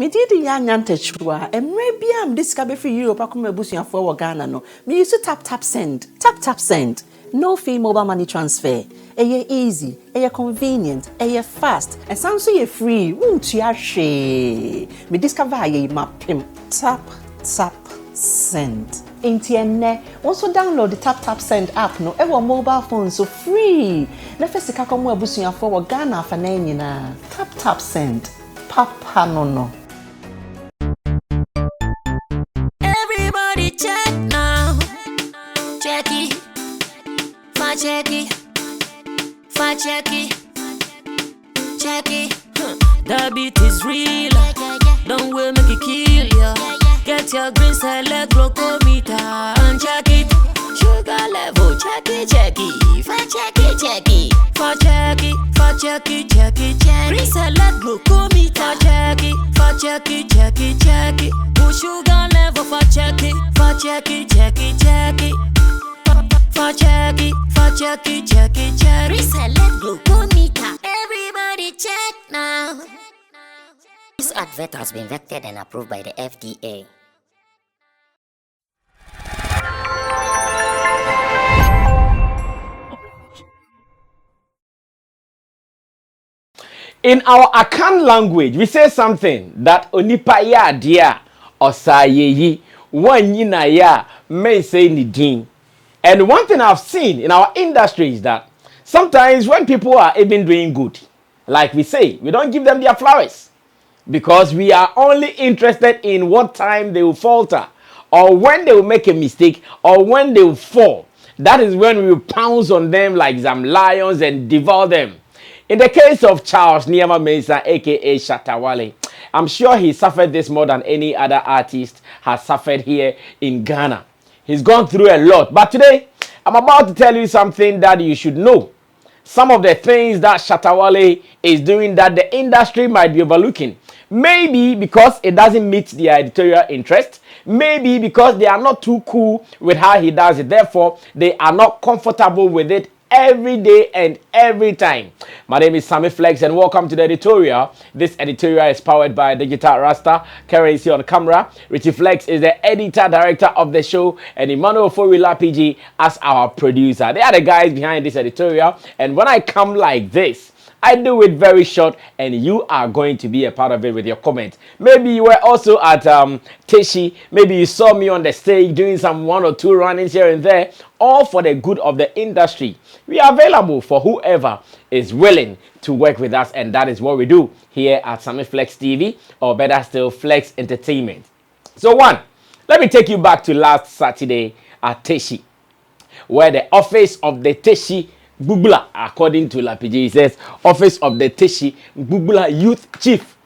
Me did yan Teshie, and maybe I'm discovered for Europe. I come a for Ghana. No, me used to tap send, tap send. No fee mobile money transfer. Eye easy, convenient, fast, and sounds so free. Won't you share? Me discover ye map him. Tap send. Intienne. Also download the tap send app. No, ever mobile phone so free. Never see kakomo abusuya for Ghana for na. Tap send. Papa no. Everybody check now. Check it. Check it. The beat is real. Don't wait, make it kill ya. Get your green select glucometer and check it. Sugar level, check it. Check it. Green select glucometer. Check it. Put sugar level for check it. Check it. Reselect glucometer. Everybody check now. This advert has been vetted and approved by the FDA. In our Akan language, we say something that onipa ya dia osayeyi wanyina ya may say nidin. And one thing I've seen in our industry is that sometimes when people are even doing good, like we say, we don't give them their flowers because we are only interested in what time they will falter or when they will make a mistake or when they will fall. That is when we will pounce on them like some lions and devour them. In the case of Charles Niyama Mensah, aka Shatta Wale, I'm sure he suffered this more than any other artist has suffered here in Ghana. He's gone through a lot. But today, I'm about to tell you something that you should know. Some of the things that Shatta Wale is doing that the industry might be overlooking. Maybe because it doesn't meet their editorial interest. Maybe because they are not too cool with how he does it. Therefore, they are not comfortable with it every day and every time. My name is Sammy Flex and welcome to the editorial. This editorial is powered by Digital Rasta, currency on camera. Richie Flex is the editor director of the show and Emmanuel Forila PG as our producer. They are the guys behind this editorial, and when I come like this, I do it very short and you are going to be a part of it with your comments. Maybe you were also at Teshie. Maybe you saw me on the stage doing some 1 or 2 run-ins here and there. All for the good of the industry. We are available for whoever is willing to work with us, and that is what we do here at Sammy Flex TV, or better still, Flex Entertainment. So let me take you back to last Saturday at Teshie, where the office of the Teshie Bubula, according to Lapiji, says office of the Teshie Bubula Youth Chief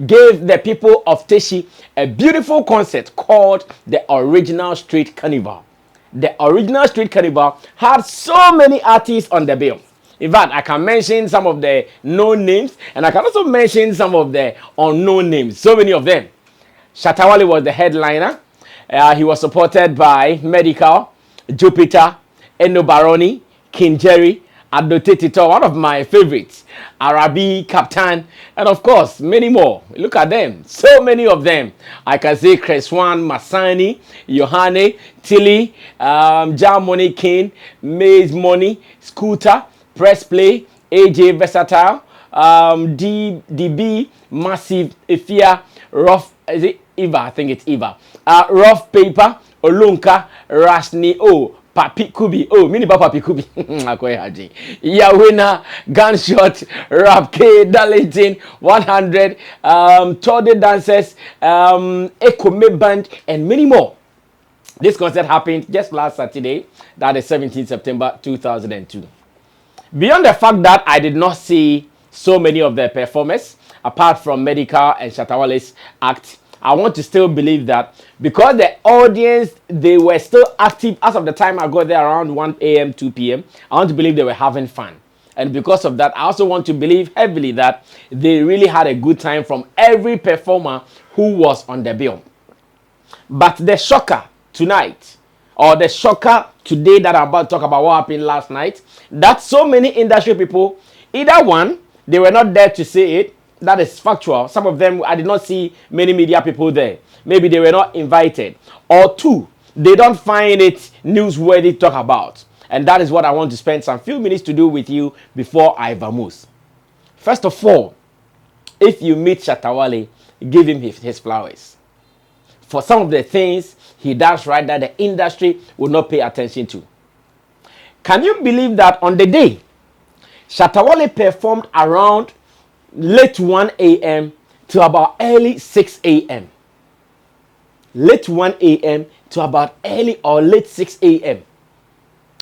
gave the people of Teshie a beautiful concert called the Original Street Carnival. The Original Street Carnival had so many artists on the bill. In fact, I can mention some of the known names and I can also mention some of the unknown names. So many of them. Shatta Wale was the headliner. He was supported by Medical, Jupiter, Eno Baroni, King Jerry, Adote Tito, one of my favorites, Arabi, Captain, and of course, many more. Look at them. So many of them. I can say Kreswan, Masani, Yohane, Tilly, Jam Money King, Maze Money, Scooter, Press Play, AJ Versatile, DB, Massive, Ifia, Rough, is it Eva? I think it's Eva. Rough Paper, Olunka, Rashni, Papi Kubi, mini Papi Kubi, Yawina, Gunshot, Rap K, Darlington, 100, Tode Dancers, Echo Band, and many more. This concert happened just last Saturday, that is 17 September 2002. Beyond the fact that I did not see so many of their performers, apart from Medical and Shatta Wale's act, I want to still believe that because the audience, they were still active as of the time I got there around 1 a.m., 2 p.m. I want to believe they were having fun. And because of that, I also want to believe heavily that they really had a good time from every performer who was on the bill. But the shocker tonight, or the shocker today that I'm about to talk about what happened last night, that so many industry people, either one, they were not there to see it, that is factual. Some of them, I did not see many media people there. Maybe they were not invited. Or two, they don't find it newsworthy to talk about. And that is what I want to spend some few minutes to do with you before I vamoose. First of all, if you meet Shatta Wale, give him his flowers. For some of the things he does right that the industry will not pay attention to. Can you believe that on the day Shatta Wale performed around late 1 a.m. to about early 6 a.m.? Late 1 a.m. to about early or late 6 a.m.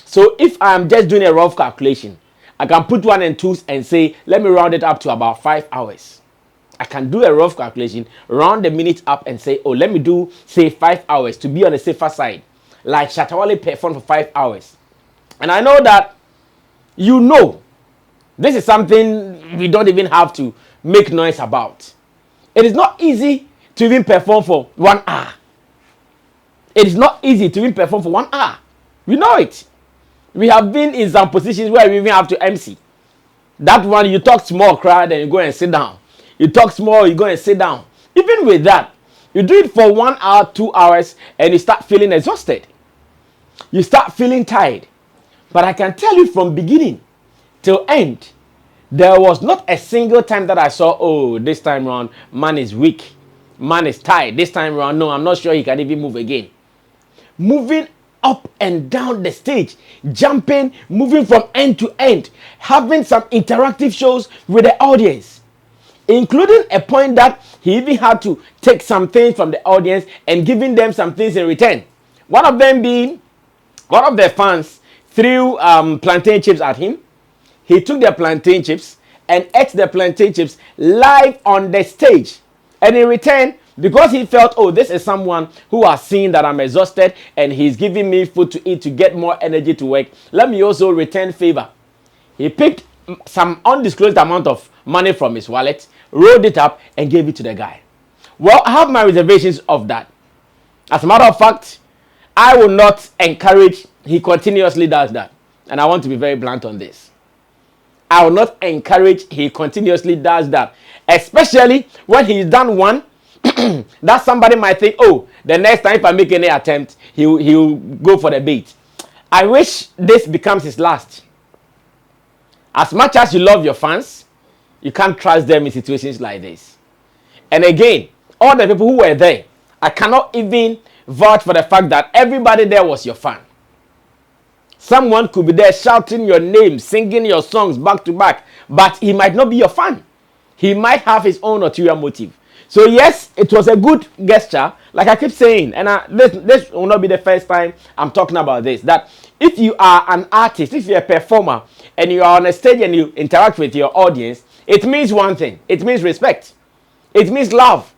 So if I'm just doing a rough calculation, I can put 1 and 2 and say, let me round it up to about 5 hours. I can do a rough calculation, round the minutes up and say, oh, let me do, say, 5 hours to be on the safer side. Like Shatta Wale performed for 5 hours. And I know that, you know, this is something we don't even have to make noise about. It is not easy to even perform for 1 hour. It is not easy to even perform for 1 hour. We know it. We have been in some positions where we even have to MC. That one, you talk small, cry, then you go and sit down. You talk small, you go and sit down. Even with that, you do it for 1 hour, 2 hours, and you start feeling exhausted. You start feeling tired. But I can tell you from beginning till end, there was not a single time that I saw, oh, this time around, man is weak. Man is tired. This time around, no, I'm not sure he can even move again. Moving up and down the stage, jumping, moving from end to end, having some interactive shows with the audience, including a point that he even had to take some things from the audience and giving them some things in return. One of them being, one of the fans threw plantain chips at him. He took the plantain chips and ate the plantain chips live on the stage. And in return, because he felt, oh, this is someone who has seen that I'm exhausted and he's giving me food to eat to get more energy to work, let me also return favor. He picked some undisclosed amount of money from his wallet, rolled it up, and gave it to the guy. Well, I have my reservations of that. As a matter of fact, I will not encourage he continuously does that. And I want to be very blunt on this. I will not encourage he continuously does that. Especially when he's done one, that somebody might think, oh, the next time if I make any attempt, he'll go for the bait. I wish this becomes his last. As much as you love your fans, you can't trust them in situations like this. And again, all the people who were there, I cannot even vouch for the fact that everybody there was your fan. Someone could be there shouting your name, singing your songs back to back, but he might not be your fan. He might have his own ulterior motive. So yes, it was a good gesture, like I keep saying, and this will not be the first time I'm talking about this, that if you are an artist, if you're a performer, and you are on a stage and you interact with your audience, it means one thing. It means respect. It means love.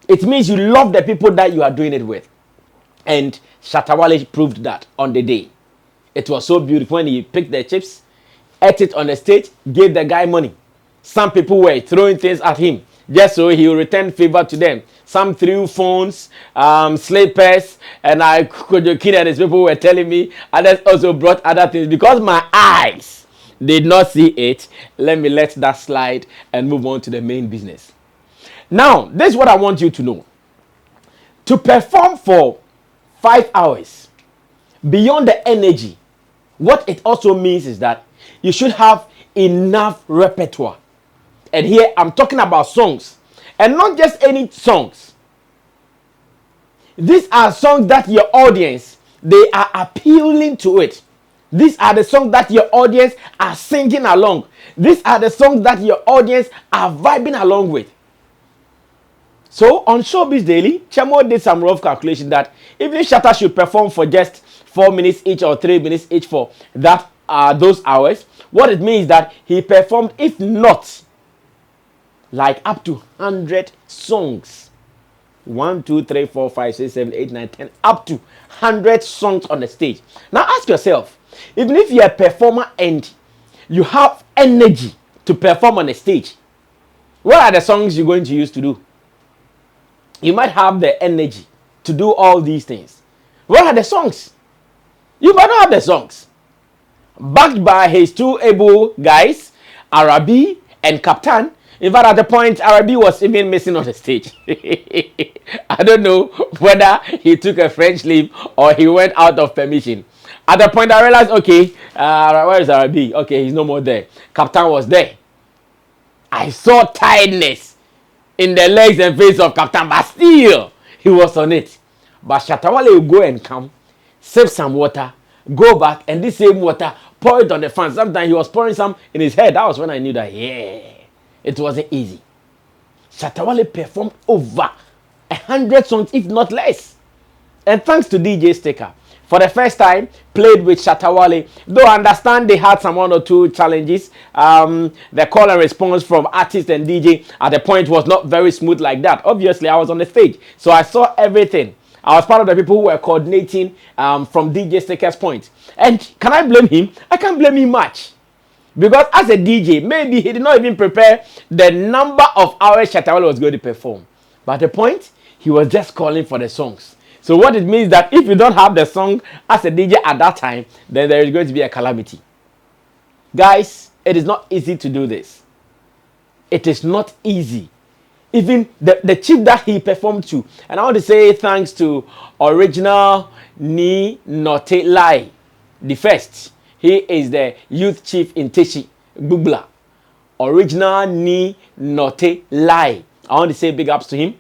It means you love the people that you are doing it with. And Shatta Wale proved that on the day. It was so beautiful when he picked the chips, ate it on the stage, gave the guy money. Some people were throwing things at him just so he will return favor to them. Some threw phones, slippers, and I could kid and his people were telling me others also brought other things. Because my eyes did not see it, let me let that slide and move on to the main business. Now, this is what I want you to know. To perform for 5 hours, beyond the energy, what it also means is that you should have enough repertoire. And here I'm talking about songs. And not just any songs. These are songs that your audience, they are appealing to it. These are the songs that your audience are singing along. These are the songs that your audience are vibing along with. So on Showbiz Daily, Chamo did some rough calculation that even if Shatta should perform for just 4 minutes each or 3 minutes each for that those hours, what it means that he performed, if not, like up to 100 songs. 1, 2, 3, 4, 5, 6, 7, 8, 9, 10, up to 100 songs on the stage. Now ask yourself, even if you're a performer and you have energy to perform on the stage, what are the songs you're going to use to do? You might have the energy to do all these things. What are the songs? You might not have the songs. Backed by his two able guys, Arabi and Captain, In fact, at the point, Arabi was even missing on the stage. I don't know whether he took a French leave or he went out of permission. At the point, I realized, okay, where is Arabi? Okay, he's no more there. Captain was there. I saw tiredness in the legs and face of Captain, but still, he was on it. But Shatta Wale will go and come, sip some water, go back, and this same water, pour it on the fan. Sometimes he was pouring some in his head. That was when I knew that, yeah, it wasn't easy. Shatta Wale performed over 100 songs, if not less. And thanks to DJ Sticker, for the first time, played with Shatta Wale. Though I understand they had some 1 or 2 challenges. The call and response from artist and DJ at the point was not very smooth like that. Obviously, I was on the stage, so I saw everything. I was part of the people who were coordinating from DJ Sticker's point. And can I blame him? I can't blame him much. Because as a DJ, maybe he did not even prepare the number of hours Shatta Wale was going to perform. But at the point, he was just calling for the songs. So what it means that if you don't have the song as a DJ at that time, then there is going to be a calamity. Guys, it is not easy to do this. It is not easy. Even the chief that he performed to, and I want to say thanks to Original Ni Note Lai, the first. He is the youth chief in Teshie, Bubla. Original Ni Note Lai. I want to say big ups to him.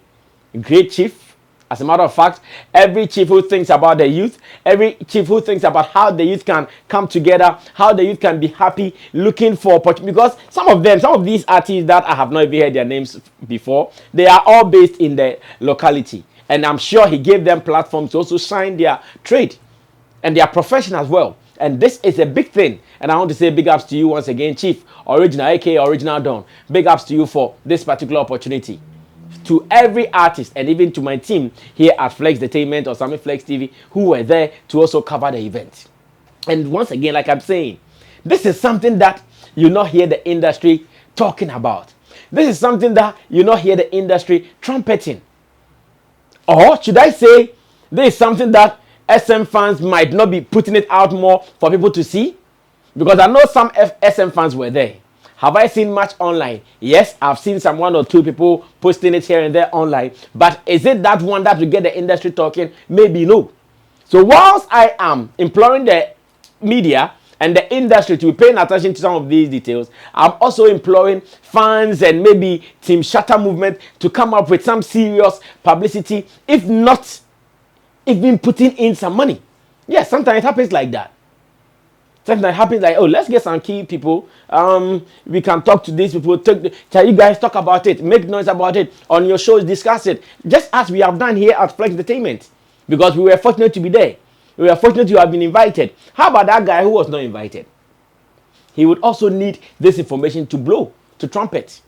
Great chief. As a matter of fact, every chief who thinks about the youth, every chief who thinks about how the youth can come together, how the youth can be happy, looking for opportunity. Because some of these artists that I have not even heard their names before, they are all based in the locality. And I'm sure he gave them platforms to also shine their trade and their profession as well. And this is a big thing. And I want to say big ups to you once again, Chief Original, aka Original Don. Big ups to you for this particular opportunity. To every artist and even to my team here at Flex Entertainment or Sammy Flex TV who were there to also cover the event. And once again, like I'm saying, this is something that you not hear the industry talking about. This is something that you not hear the industry trumpeting. Or should I say, this is something that SM fans might not be putting it out more for people to see? Because I know some SM fans were there. Have I seen much online? Yes, I've seen some 1 or 2 people posting it here and there online. But is it that one that will get the industry talking? Maybe no. So whilst I am imploring the media and the industry to be paying attention to some of these details, I'm also imploring fans and maybe Team Shatta movement to come up with some serious publicity, if not even putting in some money. Yes, sometimes it happens like that. Sometimes it happens like, oh, let's get some key people. We can talk to these people. Can you guys talk about it? Make noise about it. On your shows, discuss it. Just as we have done here at Flex Entertainment. Because we were fortunate to be there. We were fortunate to have been invited. How about that guy who was not invited? He would also need this information to blow, to trumpet.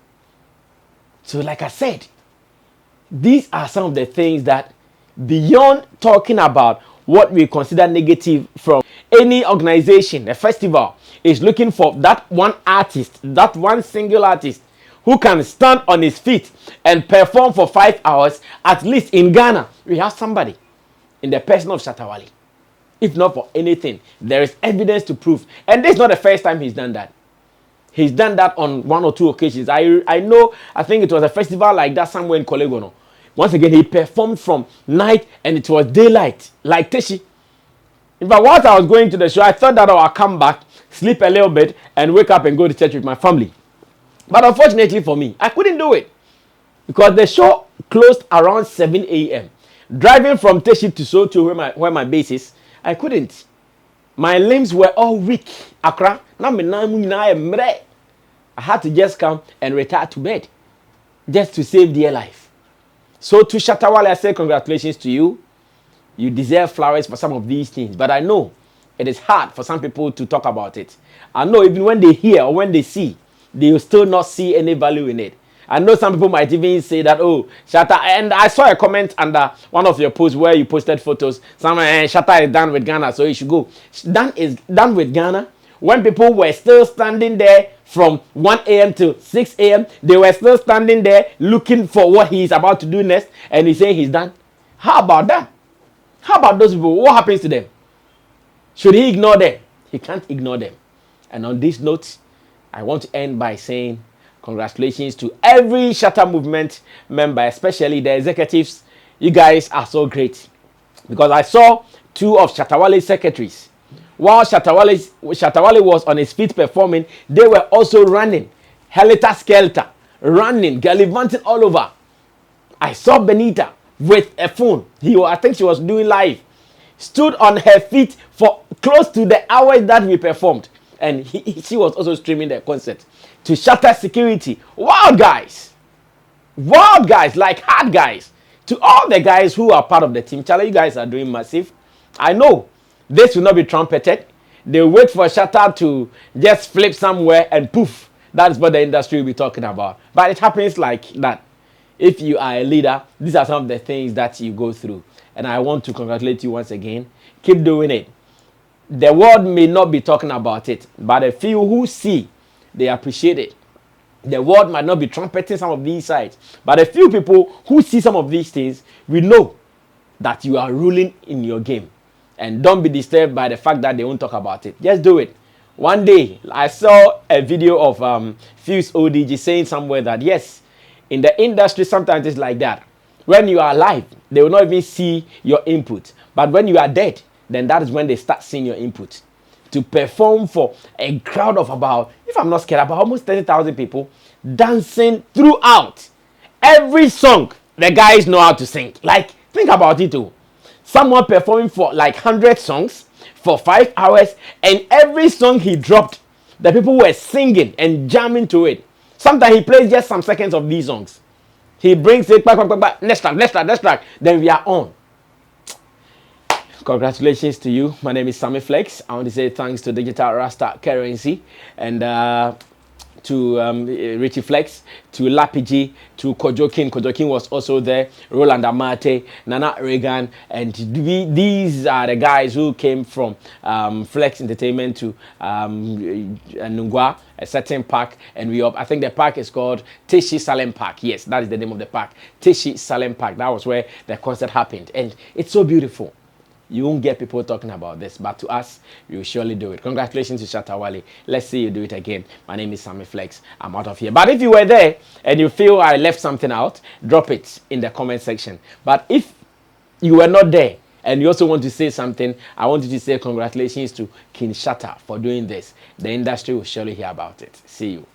So like I said, these are some of the things that beyond talking about what we consider negative from any organization, a festival, is looking for that one artist, that one single artist who can stand on his feet and perform for 5 hours. At least in Ghana, we have somebody in the person of Shatta Wale. If not for anything, there is evidence to prove. And this is not the first time he's done that. He's done that on 1 or 2 occasions. I know, I think it was a festival like that somewhere in Kolegono. Once again, he performed from night and it was daylight, like Teshie. In fact, whilst I was going to the show, I thought that I would come back, sleep a little bit, and wake up and go to church with my family. But unfortunately for me, I couldn't do it. Because the show closed around 7 a.m. Driving from Teshie to Soto, where my base is, I couldn't. My limbs were all weak. Accra, I had to just come and retire to bed. Just to save their life. So to Shatta Wale, I say congratulations to you. You deserve flowers for some of these things. But I know it is hard for some people to talk about it. I know even when they hear or when they see, they will still not see any value in it. I know some people might even say that, oh, Shatta, and I saw a comment under one of your posts where you posted photos. Someone, Shatta is done with Ghana, so he should go. Done with Ghana. When people were still standing there from 1 a.m. to 6 a.m., they were still standing there looking for what he is about to do next, and he's saying he's done. How about that? How about those people? What happens to them? Should he ignore them? He can't ignore them. And on this note, I want to end by saying, Congratulations to every Shatta movement member, especially the executives. You guys are so great. Because I saw two of Shatta Wale's secretaries. While Shatta Wale was on his feet performing, they were also running. Helter skelter, running, gallivanting all over. I saw Benita with a phone. I think she was doing live. Stood on her feet for close to the hours that we performed. And she was also streaming the concert. To Shatta security. Wild guys. Wild guys, like hard guys. To all the guys who are part of the team. Charlie, you guys are doing massive. I know this will not be trumpeted. They'll wait for Shatta to just flip somewhere and poof. That's what the industry will be talking about. But it happens like that. If you are a leader, these are some of the things that you go through. And I want to congratulate you once again. Keep doing it. The world may not be talking about it, but the few who see, they appreciate it. The world might not be trumpeting some of these sides, but a few people who see some of these things, we know that you are ruling in your game. And don't be disturbed by the fact that they won't talk about it. Just do it. One day, I saw a video of Fuse ODG saying somewhere that, yes, in the industry, sometimes it's like that. When you are alive, they will not even see your input. But when you are dead, then that is when they start seeing your input. To perform for a crowd of about, if I'm not scared, about almost 30,000 people dancing throughout. Every song, the guys know how to sing. Like, think about it too. Someone performing for like 100 songs for 5 hours, and every song he dropped, the people were singing and jamming to it. Sometimes he plays just some seconds of these songs. He brings it back, next track, then we are on. Congratulations to you. My name is Sammy Flex. I want to say thanks to Digital Rasta Currency and to Richie Flex, to Lapiji, to Kojokin. Kojokin was also there. Roland Amate, Nana Reagan, and these are the guys who came from Flex Entertainment to Nungwa, a certain park, and I think the park is called Teshie Salem Park. Yes, that is the name of the park. Teshie Salem Park. That was where the concert happened, and it's so beautiful. You won't get people talking about this, but to us, we will surely do it. Congratulations to Shatta Wale. Let's see you do it again. My name is Sammy Flex. I'm out of here. But if you were there and you feel I left something out, drop it in the comment section. But if you were not there and you also want to say something, I want you to say congratulations to King Shatta for doing this. The industry will surely hear about it. See you.